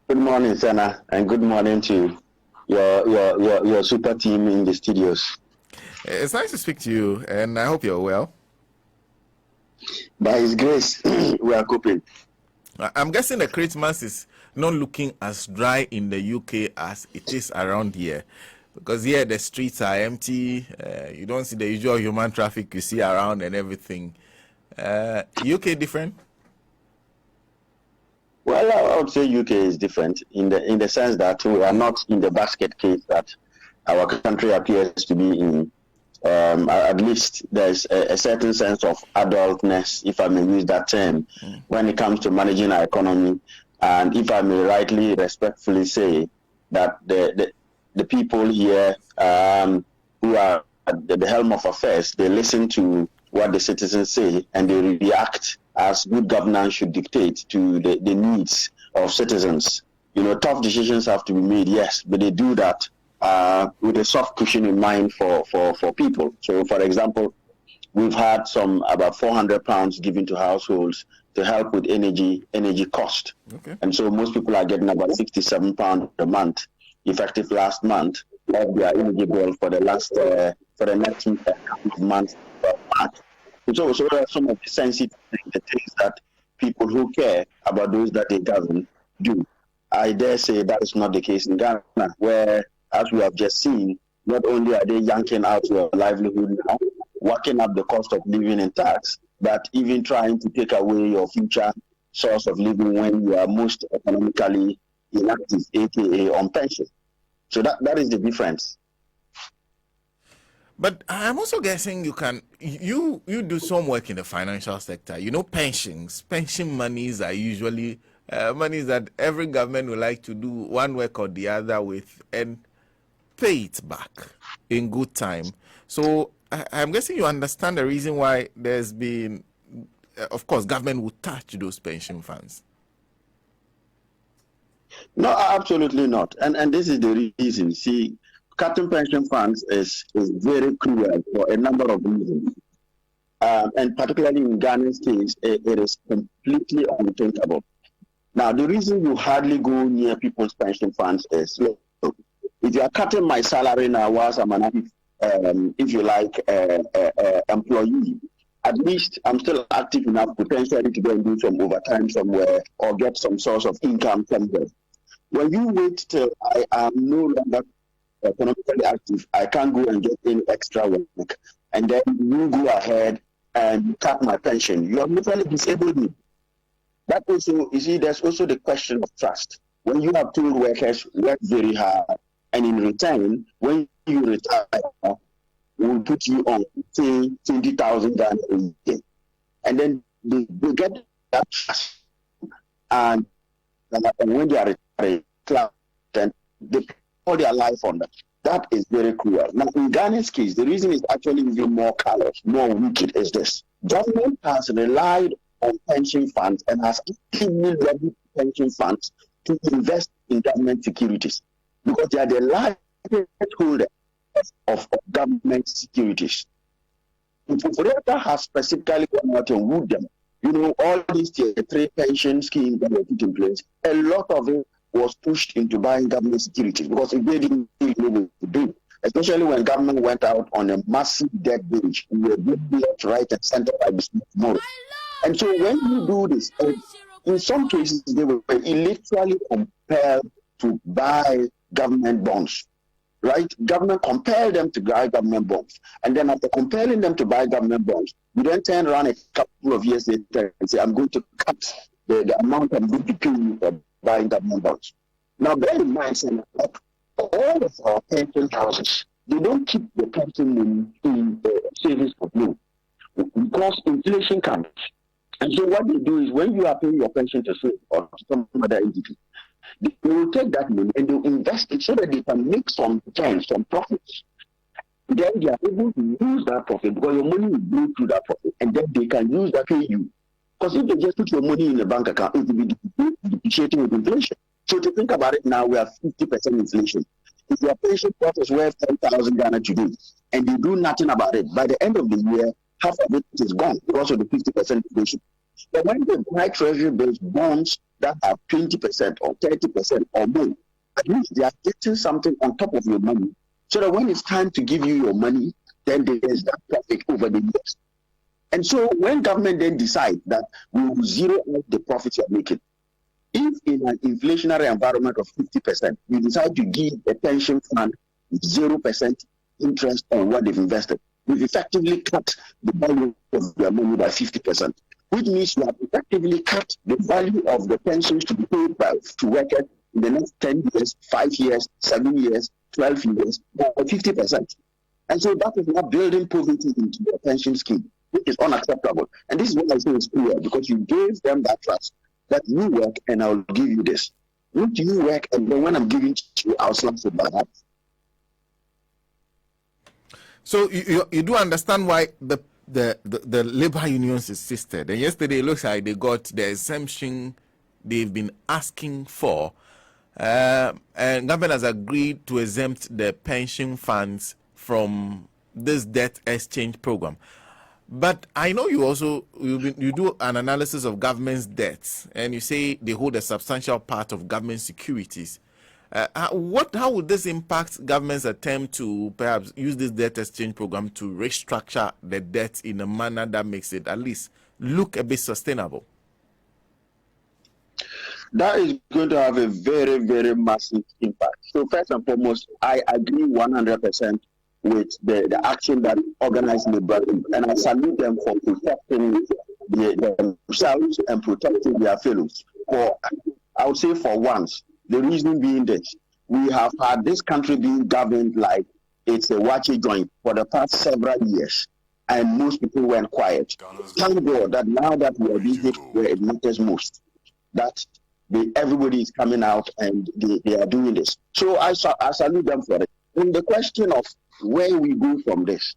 Good morning, Senna, and good morning to your super team in the studios. It's nice to speak to you, and I hope you're well. By His grace, we are coping. I'm guessing the Christmas is not looking as dry in the UK as it is around here, because here the streets are empty. You don't see the usual human traffic you see around and everything. UK different? Well, I would say UK is different in the sense that we are not in the basket case that our country appears to be in. At least there's a certain sense of adultness, if I may use that term, when it comes to managing our economy. And if I may rightly, respectfully say that the people here who are at the helm of affairs, they listen to what the citizens say and they react as good governance should dictate to the needs of citizens. Tough decisions have to be made, yes, but they do that with a soft cushion in mind for people. So, for example, we've had about £400 given to households to help with energy cost. Okay. And so most people are getting about £67 a month, effective last month, of their energy bill for the next month. So there are some of the sensitive things, the things that people who care about those that they govern do. I dare say that is not the case in Ghana, where, as we have just seen, not only are they yanking out your livelihood now, working up the cost of living and tax, but even trying to take away your future source of living when you are most economically inactive, aka on pension. So that is the difference. But I'm also guessing you do some work in the financial sector. Pension monies are usually monies that every government would like to do one work or the other with and pay it back in good time. So I'm guessing you understand the reason why there's been, of course, government would touch those pension funds. No, absolutely not. And this is the reason. See, cutting pension funds is very cruel for a number of reasons. And particularly in Ghana's case, it is completely unthinkable. Now, the reason you hardly go near people's pension funds is, look, if you are cutting my salary now whilst I'm an if you like, employee, at least I'm still active enough potentially to go and do some overtime somewhere or get some source of income somewhere. When you wait till I am no longer economically active, I can't go and get any extra work, and then you go ahead and cut my pension, you have literally disabled me. That also, you see, there's also the question of trust. When you have told workers work very hard, and in return, when you retire, we'll put you on, say, 20,000 Ghana a year. And then they get that trust. And when they are retired, then they put all their life on that. That is very cruel. Now, in Ghana's case, the reason is actually even more callous, more wicked is this. Government has relied on pension funds and has actively lobbied pension funds to invest in government securities because they are the largest holder of government securities. Operator has specifically gone out and wooed them. All these tier 3 pension schemes that were put in place, a lot of it was pushed into buying government securities because it didn't know what to do, especially when government went out on a massive debt binge. We were being left, right, and center by the tomorrow. And so when you do this, in some cases, they were literally compelled to buy government bonds. Right? Government compelled them to buy government bonds. And then after compelling them to buy government bonds, we then turn around a couple of years later and say, I'm going to cut the amount I'm going to pay you for buying government bonds. Now, bear in mind, that all of our pension houses, they don't keep the pension money in the savings for you because inflation comes. And so what they do is when you are paying your pension to save or some other entity, they will take that money and they'll invest it so that they can make some returns, some profits. Then they are able to use that profit because your money will go through that profit and then they can use that to pay you. Because if they just put your money in a bank account, it will be depreciating with inflation. So to think about it now, we have 50% inflation. If your pension pot is worth 10,000 Ghana today and they do nothing about it, by the end of the year, half of it is gone because of the 50% inflation. But when they buy treasury bills, bonds that are 20% or 30% or more, at least they are getting something on top of your money. So that when it's time to give you your money, then there is that profit over the years. And so when government then decide that we will zero out the profits you're making, if in an inflationary environment of 50%, you decide to give a pension fund 0% interest on what they've invested, you've effectively cut the value of their money by 50%, which means you have effectively cut the value of the pensions to be paid by to workers in the next 10 years, 5 years, 7 years, 12 years by 50%. And so that is not building poverty into the pension scheme, which is unacceptable. And this is what I say is clear, because you gave them that trust that you work and I'll give you this. Would you work, and then when I'm giving to you, I'll slash it by that. So you do understand why the labor unions insisted. And yesterday it looks like they got the exemption they've been asking for. And government has agreed to exempt the pension funds from this debt exchange program. But I know you also you do an analysis of government's debts, and you say they hold a substantial part of government securities. How would this impact government's attempt to perhaps use this debt exchange program to restructure the debt in a manner that makes it at least look a bit sustainable? That is going to have a very, very massive impact. So first and foremost, I agree 100% with the action that organized labor, and I salute them for protecting themselves and protecting their fellows. I would say for once, the reason being this: we have had this country being governed like it's a watchy joint for the past several years, and most people went quiet. Thank God that now that we are being hit where it matters most, that everybody is coming out and they are doing this. So I salute them for it. And the question of where we go from this,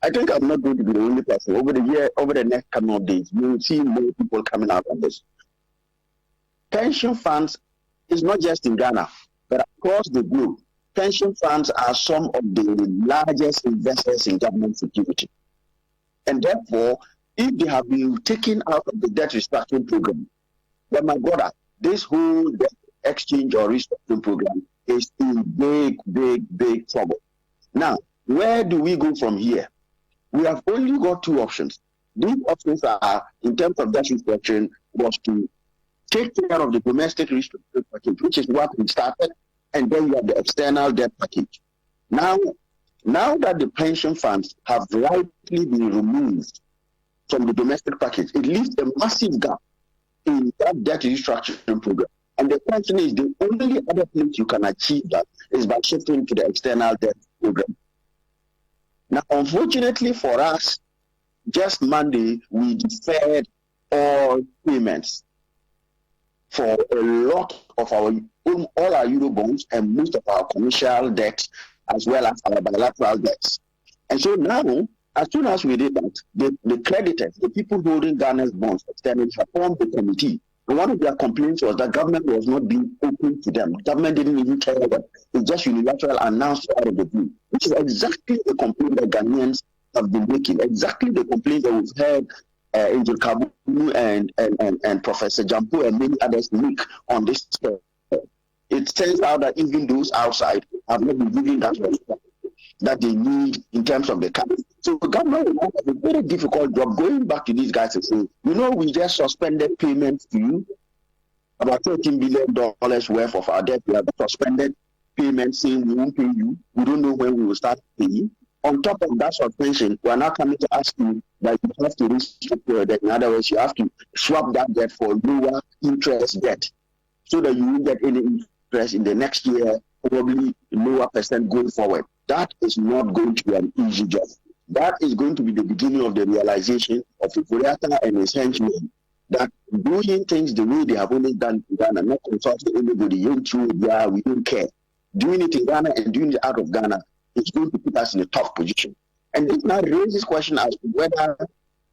I think I'm not going to be the only person. Over the next couple of days, we will see more people coming out on this. Pension funds is not just in Ghana, but across the globe. Pension funds are some of the largest investors in government security. And therefore, if they have been taken out of the debt restructuring program, then my brother, this whole debt exchange or restructuring program is in big, big, big trouble. Now, where do we go from here? We have only got two options. These options are, in terms of debt restructuring, was to take care of the domestic restructuring package, which is what we started, and then you have the external debt package. Now that the pension funds have rightly been removed from the domestic package, it leaves a massive gap in that debt restructuring program. And the question is, the only other place you can achieve that is by shifting to the external debt program. Now, unfortunately for us, just Monday, we deferred all payments for a lot of all our Euro bonds and most of our commercial debts, as well as our bilateral debts. And so now, as soon as we did that, the creditors, the people holding Ghana's bonds, externally, have formed the committee. And one of their complaints was that government was not being open to them. Government didn't even tell them. It just unilateral announced out of the blue, which is exactly the complaint that Ghanaians have been making. Exactly the complaint that we've heard Angel Kabu and Professor Jampo and many others make on this. It turns out that even those outside have not been given that respect that they need in terms of the cap. So the government will have a very difficult job going back to these guys and saying, we just suspended payments to you, about $13 billion worth of our debt. We have suspended payments saying we won't pay you. We don't know when we will start paying. On top of that suspension, we are now coming to ask you that you have to restructure your debt. In other words, you have to swap that debt for lower interest debt so that you won't get any interest in the next year, probably lower percent going forward. That is not going to be an easy job. That is going to be the beginning of the realization of Ifuriata and his henchmen that doing things the way they have always done in Ghana, not consulting anybody, we don't care. Doing it in Ghana and doing it out of Ghana is going to put us in a tough position. And this now raises question as to whether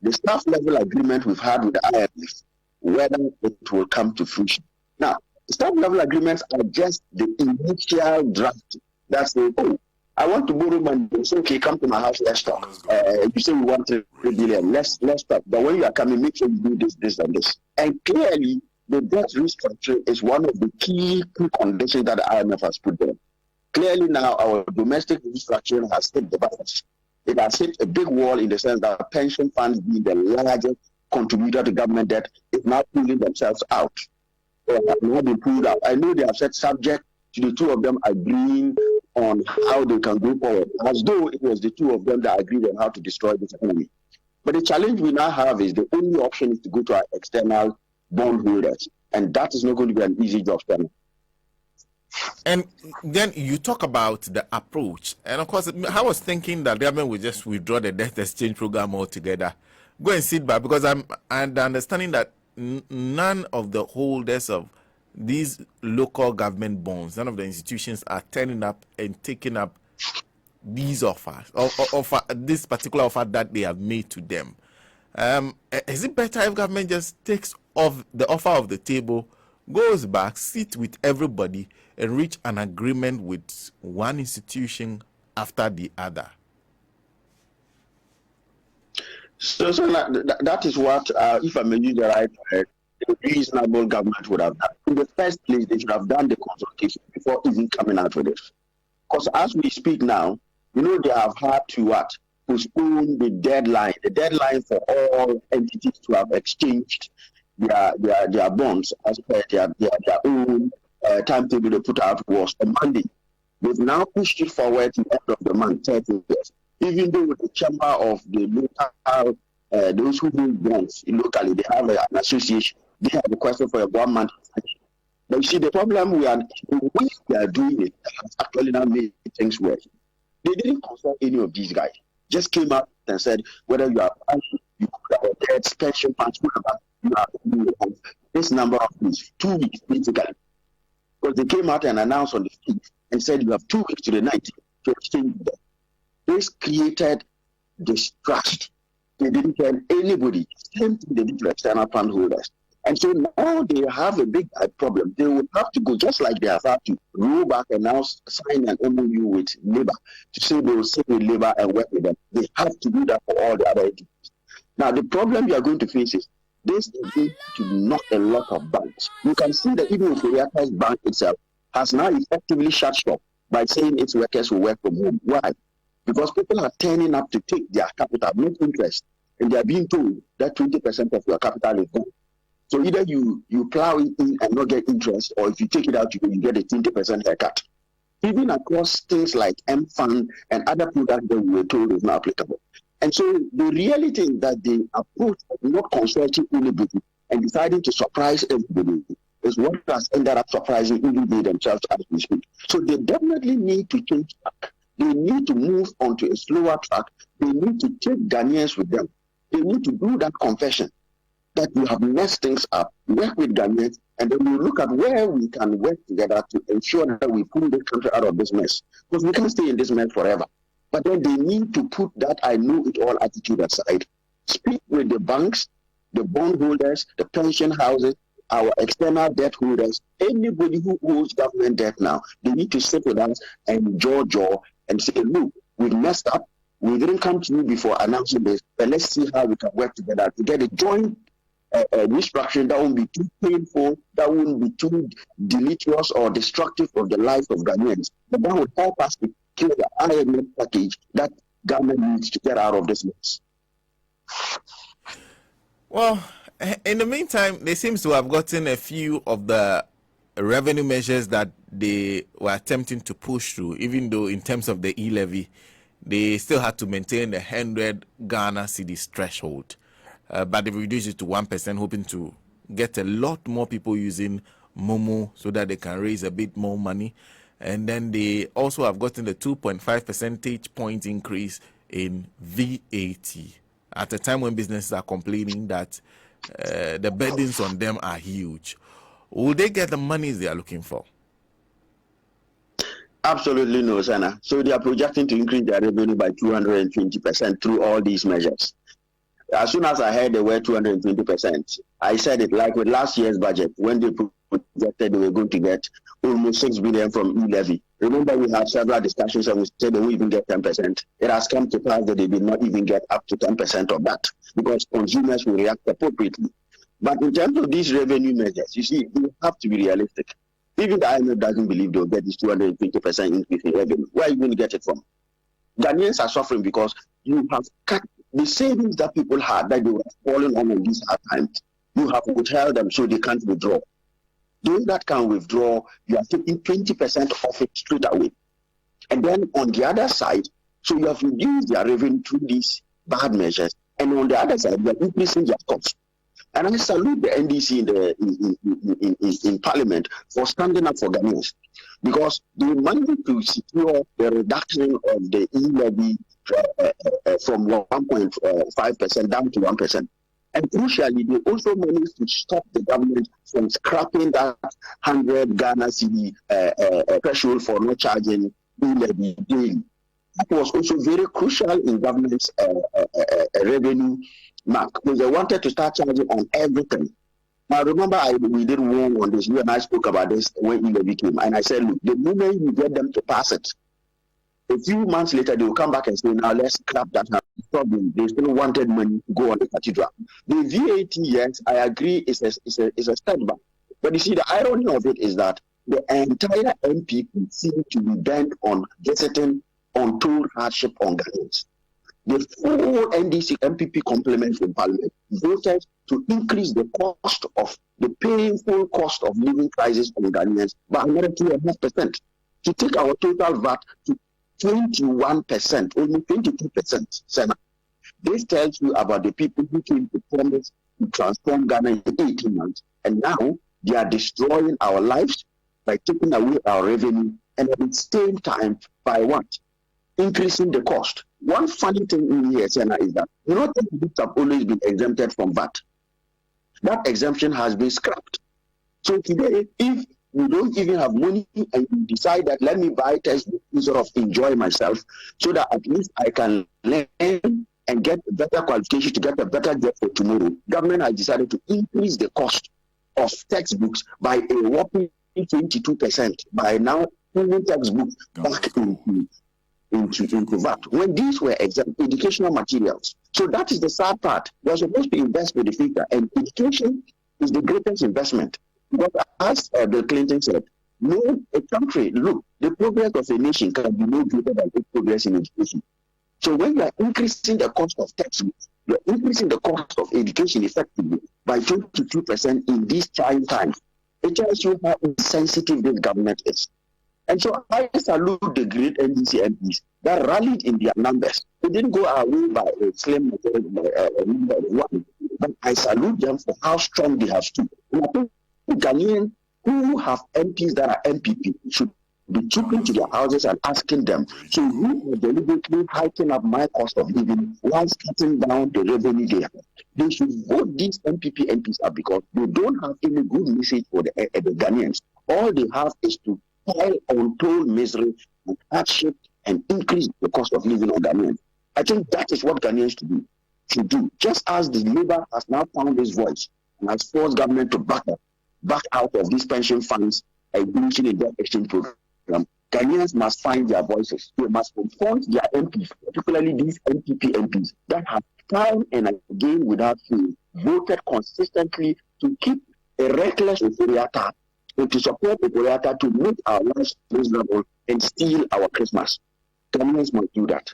the staff level agreement we've had with the IMF, whether it will come to fruition. Now, staff level agreements are just the initial draft. That's the I want to borrow money. They say, okay, come to my house, let's talk. You say you want 3 billion, let's talk. But when you are coming, make sure you do this, and this. And clearly, the debt restructuring is one of the key conditions that the IMF has put there. Clearly now, our domestic restructuring has hit the balance. It has hit a big wall in the sense that pension funds, being the largest contributor to government debt, is now pulling themselves out. They have not been pulled out. I know they have said subject to the two of them agreeing on how they can go forward, as though it was the two of them that agreed on how to destroy this economy. But the challenge we now have is the only option is to go to our external bondholders, and that is not going to be an easy job for them. And then you talk about the approach, and of course, I was thinking that the government would just withdraw the debt exchange program altogether, go and sit back, because I'm understanding that none of the holders of these local government bonds, none of the institutions are turning up and taking up these offers, or this particular offer that they have made to them. Is it better if government just takes off the offer of the table, goes back, sit with everybody, and reach an agreement with one institution after the other? So that is what, if I may use the right word, the reasonable government would have done. In the first place, they should have done the consultation before even coming out with this. Because as we speak now, they have had to postpone the deadline for all entities to have exchanged their bonds as per their own timetable they put out was on Monday. They've now pushed it forward to the end of the month, 30 days. Even though with the chamber of the local, those who hold bonds locally, they have an association, they have requested for a 1 month extension. But you see, the problem we are doing it has actually now made things worse. They didn't consult any of these guys. Just came up and said, whether you are you have debts, pension funds, whatever, you have this number of weeks, 2 weeks basically. Because they came out and announced on the 5th and said you have 2 weeks to the 19th to exchange them. This created distrust. They didn't tell anybody. Same thing they did to external fund holders. And so now they have a big problem. They would have to go, just like they have had to roll back and now sign an MOU with Labour to say they will sit with Labour and work with them. They have to do that for all the other entities. Now, the problem you are going to face is this is going to knock a lot of banks. You can see that even the bank itself has now effectively shut shop by saying its workers will work from home. Why? Because people are turning up to take their capital, not interest, and they are being told that 20% of your capital is gone. So either you plow it in and not get interest, or if you take it out, you get a 20% haircut. Even across things like M-Fund and other products that we were told is not applicable. And so the reality is that the approach of not consulting anybody and deciding to surprise everybody is what has ended up surprising even they themselves as we speak. So they definitely need to change track. They need to move onto a slower track. They need to take Ghanaians with them. They need to do that confession that we have messed things up, work with Ghanaians, and then we look at where we can work together to ensure that we pull the country out of this mess. Because we can't stay in this mess forever. But then they need to put that I know it all attitude aside. Speak with the banks, the bondholders, the pension houses, our external debt holders, anybody who owes government debt now. They need to sit with us and jaw and say, look, we've messed up. We didn't come to you before announcing this, but let's see how we can work together to get a joint restructuring that won't be too painful, that won't be too deleterious or destructive of the life of Ghanaians. But that would help us to kill the IMF package that government needs to get out of this mess. Well, in the meantime, they seem to have gotten a few of the revenue measures that they were attempting to push through, even though in terms of the e-levy, they still had to maintain the 100 Ghana cedis threshold. But they reduced it to 1%, hoping to get a lot more people using Momo so that they can raise a bit more money. And then they also have gotten the 2.5 percentage point increase in VAT at a time when businesses are complaining that the burdens on them are huge. Will they get the monies they are looking for? Absolutely no, Sana. So they are projecting to increase their revenue by 220% through all these measures. As soon as I heard the word 220%, I said it like with last year's budget when they projected they were going to get almost 6 billion from e-levy. Remember, we had several discussions and we said they won't even get 10%. It has come to pass that they did not even get up to 10% of that because consumers will react appropriately. But in terms of these revenue measures, you see, you have to be realistic. Even the IMF doesn't believe they'll get this 220% increase in revenue. Where are you going to get it from? Ghanaians are suffering because you have cut the savings that people had that they were falling on in these hard times. You have withheld them so they can't withdraw. Those that can withdraw, you are taking 20% off it straight away. And then on the other side, so you have reduced their revenue through these bad measures. And on the other side, you are increasing their costs. And I salute the NDC in Parliament for standing up for Ghanaians because they managed to secure the reduction of the e-levy from 1.5% down to 1%. And crucially, they also managed to stop the government from scrapping that 100 Ghana cedi threshold for not charging e-levy daily. That was also very crucial in government's revenue mark because they wanted to start charging on everything. Now, remember, we did warn on this. You and I spoke about this when e-levy came. And I said, look, the moment you get them to pass it, a few months later, they will come back and say, now let's scrap that problem. They still wanted money to go on the cathedral. The VAT, yes, I agree, is a step back. But you see, the irony of it is that the entire MPP seem to be bent on visiting untold hardship on Ghanaians. The full NDC MPP complement in Parliament voted to increase the cost of the painful cost of living crisis on Ghanaians by 102.5%, to take our total VAT to 21%, only 22%. Senna. This tells you about the people who came to promise to transform Ghana in 18 months, and now they are destroying our lives by taking away our revenue, and at the same time, by what? Increasing the cost. One funny thing in here, Senna, is that textbooks have always been exempted from VAT. That exemption has been scrapped. So today, if you don't even have money and you decide that let me buy textbooks instead of enjoy myself so that at least I can learn and get a better qualification to get a better job for tomorrow, government has decided to increase the cost of textbooks by a whopping 22%, by now pulling textbooks back into VAT, when these were educational materials. So that is the sad part. We're supposed to invest for the future, and education is the greatest investment. But as Bill Clinton said, a country, look, the progress of a nation can be no greater than its progress in education. So when you are increasing the cost of textbooks, you are increasing the cost of education effectively by 22% in these trying times. It tells you how insensitive this government is. And so I salute the great NDC MPs that rallied in their numbers. They didn't go away by a slim majority, number of one, but I salute them for how strong they have stood. And I think Ghanaians who have MPs that are MPP should be trooping to their houses and asking them, so you are deliberately hiking up my cost of living while cutting down the revenue they have. They should vote these MPs up because they don't have any good message for the Ghanaians. All they have is to pile untold misery and hardship and increase the cost of living on Ghanaians. I think that is what Ghanaians should do. Just as the Labour has now found this voice and has forced government to back out of these pension funds inclusion in their exchange program, Ghanaians must find their voices. They must confront their MPs, particularly these MPP MPs that have time and again without fail voted consistently to keep a reckless Euphoria and to support Euphoria to make our lives miserable and steal our Christmas. Ghanaians must do that.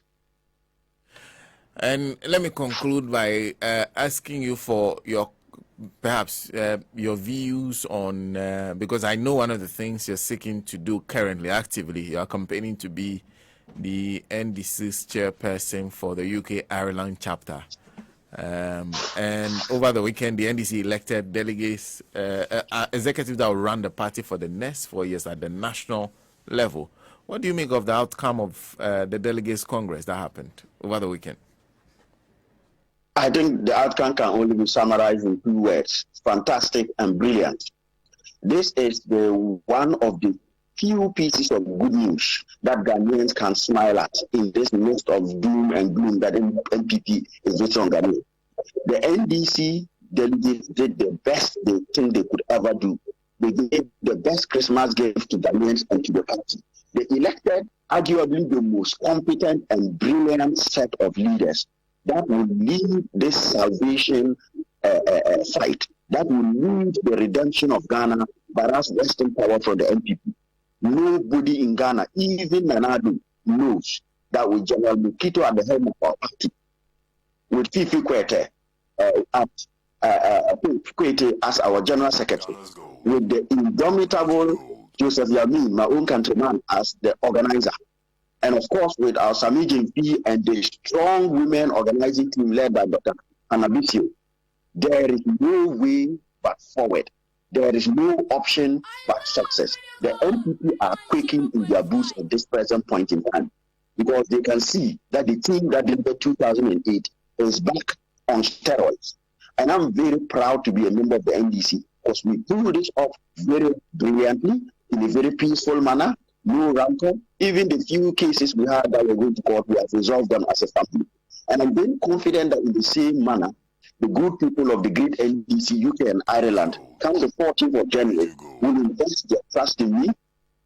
And let me conclude by asking you for your views on, because I know one of the things you're seeking to do currently, actively, you are campaigning to be the NDC's chairperson for the UK-Ireland chapter. And over the weekend, the NDC elected delegates, executives that will run the party for the next 4 years at the national level. What do you make of the outcome of the delegates' congress that happened over the weekend? I think the outcome can only be summarized in 2 words: fantastic and brilliant. This is one of the few pieces of good news that Ghanaians can smile at in this midst of doom and gloom that NPP is written on Ghana. The NDC delegates did the best they think they could ever do. They gave the best Christmas gift to Ghanaians and to the party. They elected arguably the most competent and brilliant set of leaders that will lead this salvation fight, that will lead the redemption of Ghana by us wresting power from the NPP. Nobody in Ghana, even Nanadu, knows that with General Mukito at the head of our party, with Fifi Kwete as our general secretary, with the indomitable Joseph Yami, my own countryman, as the organizer, and of course with our Samijin P and the strong women organizing team led by Dr. Anabisio, there is no way but forward. There is no option but success. The NPP are quaking in their boots at this present point in time because they can see that the team that delivered 2008 is back on steroids. And I'm very proud to be a member of the NDC because we pulled this off very brilliantly in a very peaceful manner, no rancor. Even the few cases we had that were going to court, we have resolved them as a family. And I'm very confident that in the same manner, the good people of the great NDC UK and Ireland, come the 14th of January, will invest their trust in me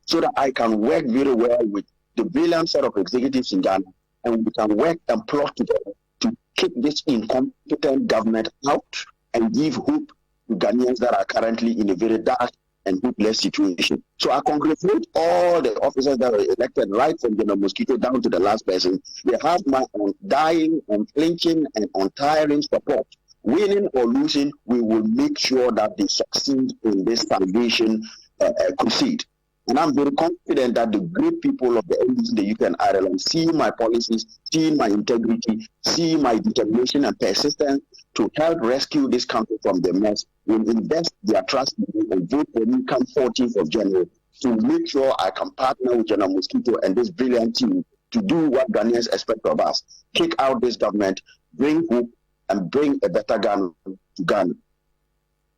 so that I can work very well with the brilliant set of executives in Ghana, and we can work and plot together to kick this incompetent government out and give hope to Ghanaians that are currently in a very dark and hopeless situation. So I congratulate all the officers that were elected, right from General Mosquito down to the last person. They have my undying, unflinching, and untiring support. Winning or losing, we will make sure that they succeed in this salvation crusade. And I'm very confident that the great people of the NDC, the UK and Ireland, see my policies, see my integrity, see my determination and persistence to help rescue this country from the mess, will invest their trust in me and vote for me come 14th of January to make sure I can partner with General Mosquito and this brilliant team to do what Ghanaians expect of us. Kick out this government, bring hope, and bring a better Ghana to Ghana.